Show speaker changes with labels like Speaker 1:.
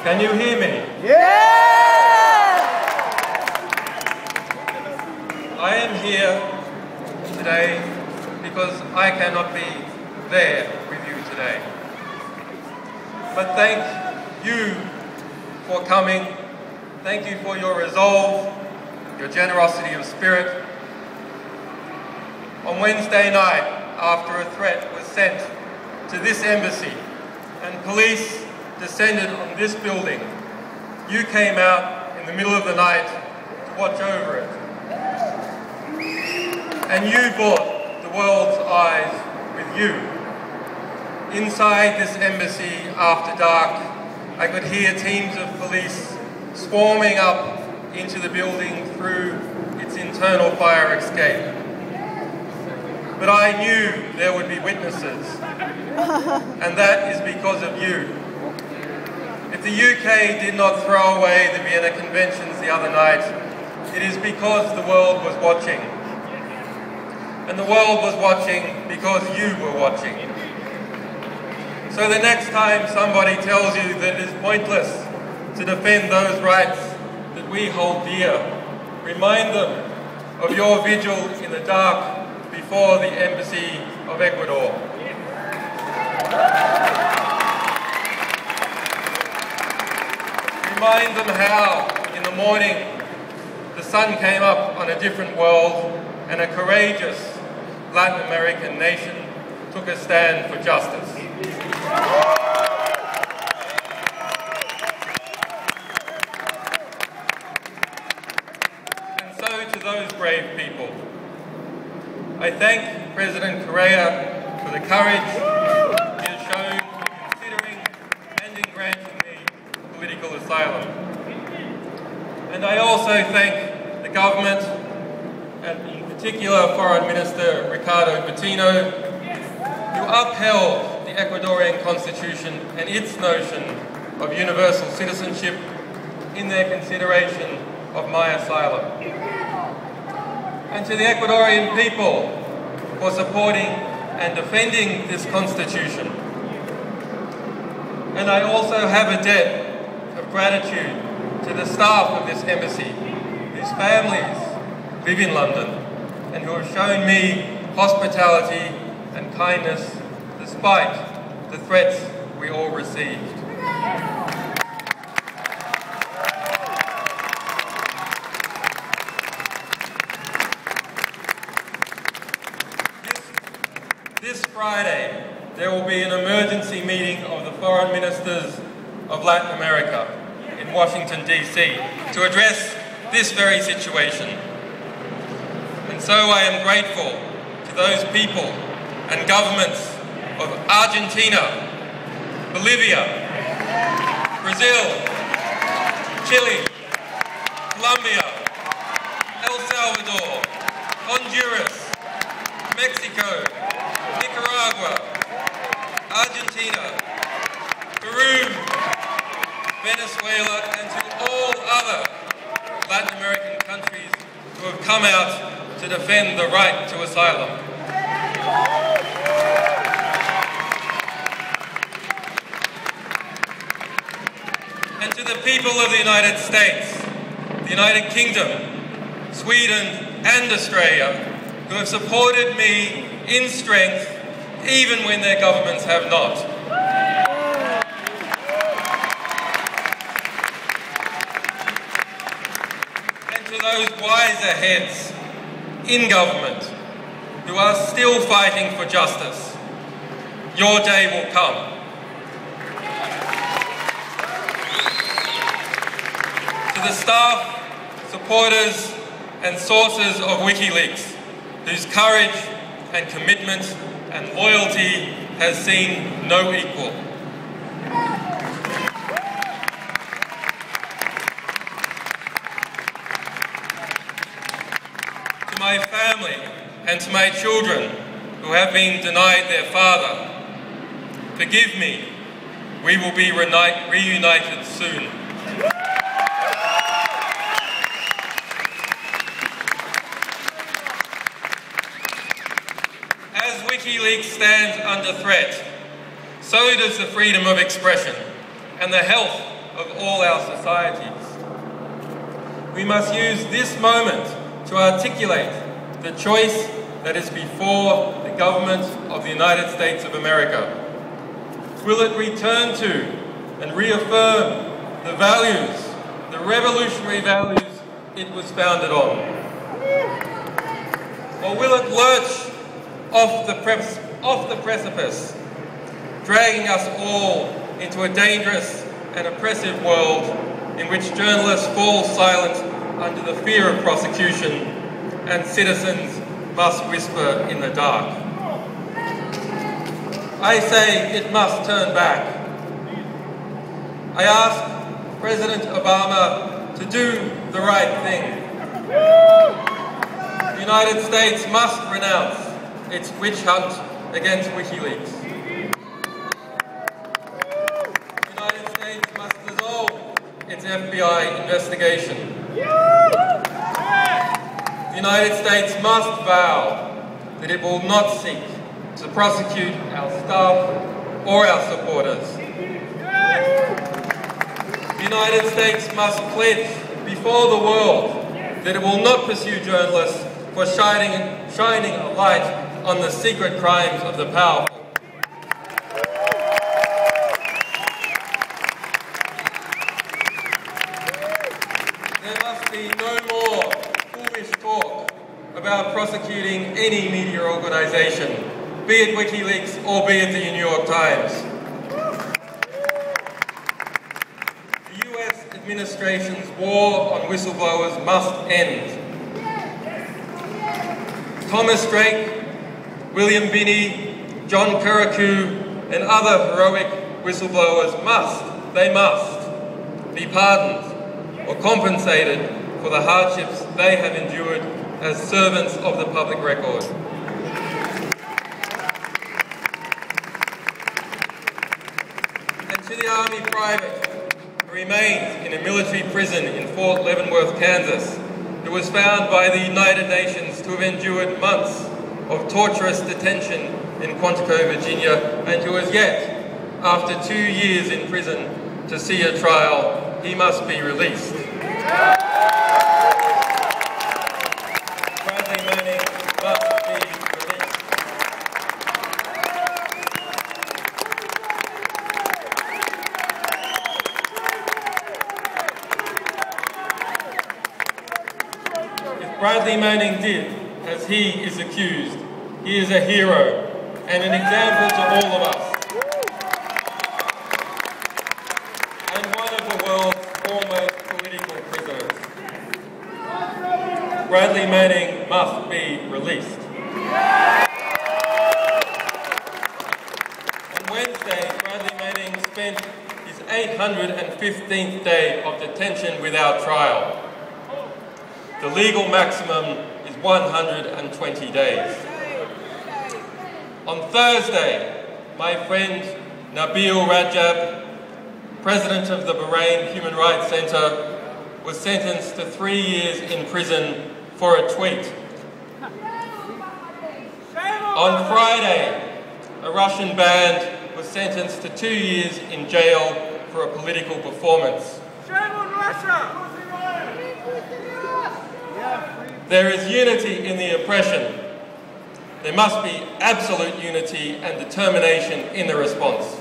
Speaker 1: Can you hear me?
Speaker 2: Yeah!
Speaker 1: I am here today because I cannot be there with you today. But thank you for coming. Thank you for your resolve, your generosity of spirit. On Wednesday night, after a threat was sent to this embassy and police descended on this building, you came out in the middle of the night to watch over it. And you brought the world's eyes with you. Inside this embassy after dark, I could hear teams of police swarming up into the building through its internal fire escape. But I knew there would be witnesses, and that is because of you. If the UK did not throw away the Vienna Conventions the other night, it is because the world was watching. And the world was watching because you were watching. So the next time somebody tells you that it is pointless to defend those rights that we hold dear, remind them of your vigil in the dark before the Embassy of Ecuador. Remind them how, in the morning, the sun came up on a different world and a courageous Latin American nation took a stand for justice. And so to those brave people, I thank President Correa for the courage he has shown in considering and in granting me political asylum. And I also thank the government, and in particular Foreign Minister Ricardo Bettino, who upheld the Ecuadorian Constitution and its notion of universal citizenship in their consideration of my asylum. And to the Ecuadorian people for supporting and defending this Constitution. And I also have a debt of gratitude to the staff of this embassy, whose families live in London, and who have shown me hospitality and kindness despite the threats we all received. This Friday, there will be an emergency meeting of the foreign ministers of Latin America in Washington, D.C. to address this very situation. And so I am grateful to those people and governments of Argentina, Bolivia, Brazil, Chile, Colombia, El Salvador, Honduras, Mexico, Nicaragua, Argentina, Peru, Venezuela, and to all other Latin American countries who have come out to defend the right to asylum. And to the people of the United States, the United Kingdom, Sweden, and Australia, who have supported me in strength, even when their governments have not. And to those wiser heads in government who are still fighting for justice, your day will come. To the staff, supporters, and sources of WikiLeaks, whose courage and commitment and loyalty has seen no equal. To my family and to my children who have been denied their father, forgive me, we will be reunited soon. As WikiLeaks stands under threat, so does the freedom of expression and the health of all our societies. We must use this moment to articulate the choice that is before the government of the United States of America. Will it return to and reaffirm the values, the revolutionary values it was founded on? Or will it lurch off the precipice, dragging us all into a dangerous and oppressive world in which journalists fall silent under the fear of prosecution and citizens must whisper in the dark? I say it must turn back. I ask President Obama to do the right thing. The United States must renounce its witch hunt against WikiLeaks. The United States must dissolve its FBI investigation. The United States must vow that it will not seek to prosecute our staff or our supporters. The United States must pledge before the world that it will not pursue journalists for shining a light on the secret crimes of the powerful. There must be no more foolish talk about prosecuting any media organisation, be it WikiLeaks or be it the New York Times. The US administration's war on whistleblowers must end. Thomas Drake, William Binney, John Kirikou, and other heroic whistleblowers must be pardoned or compensated for the hardships they have endured as servants of the public record. And to the Army private who remains in a military prison in Fort Leavenworth, Kansas, who was found by the United Nations to have endured months of torturous detention in Quantico, Virginia, and who has yet, after 2 years in prison, to see a trial, he must be released. Bradley Manning must be released. If Bradley Manning did as he is accused, he is a hero and an example to all of us, and one of the world's foremost political prisoners. Bradley Manning must be released. On Wednesday, Bradley Manning spent his 815th day of detention without trial. The legal maximum is 120 days. On Thursday, my friend Nabil Rajab, president of the Bahrain Human Rights Centre, was sentenced to 3 years in prison for a tweet. On Friday, a Russian band was sentenced to 2 years in jail for a political performance. Shame on Russia! There is unity in the oppression. There must be absolute unity and determination in the response.